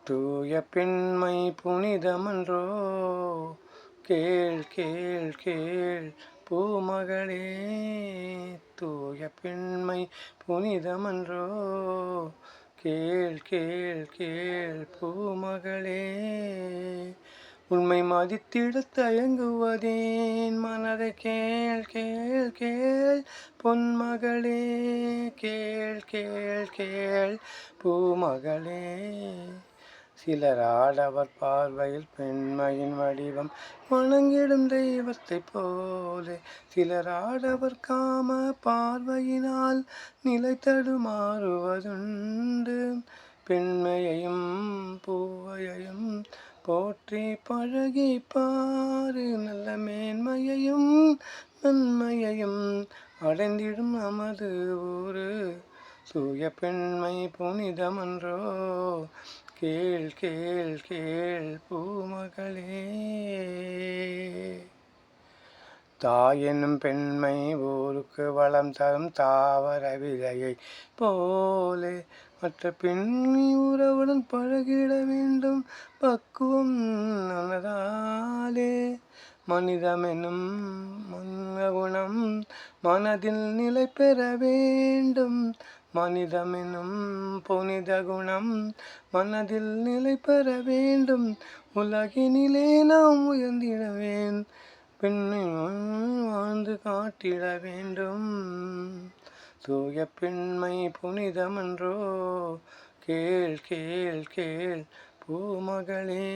தூய பெண்மை புனிதமன்றோ, கேள் கேள் கேள் பூமகளே. தூய பெண்மை புனிதமன்றோ, கேள் கேள் கேள் பூமகளே. உண்மை மதித்திடத் தயங்குவதேன் மனதை கேள் கேள் கேள் பொன்மகளே. கேள் கேள் கேள் பூமகளே. சிலர் ஆடவர் பார்வையில் பெண்மையின் வடிவம் வணங்கிடும் தெய்வத்தை போலே, சிலர் ஆடவர் காம பார்வையினால் நிலை தடுமாறுவதுண்டு. பெண்மையையும் பூவையையும் போற்றி பழகி பாரு, நல்ல மேன்மையையும் நன்மையையும் அடைந்திடும் நமது ஊரு. தூய பெண்மை புனிதமன்றோ, கேள் கேள் கேள் பூமகளே. தாய் என்னும் பெண்மை ஊருக்கு வளம் தரும் தாவர விதையை போலே, மற்ற பெண்ணி உறவுடன் பழகிட வேண்டும் பக்குவம் மனதாலே. மனிதமெனும் குணம் மனதில் நிலை பெற வேண்டும், மனிதமெனும் புனித குணம் மனதில் நிலை பெற வேண்டும். உலகினிலே நாம் உயர்ந்திடவேன், பெண்ணை வாழ்ந்து காட்டிட வேண்டும். தூய பெண்மை புனிதமன்றோ, கேள் கேள் கேள் பூமகளே.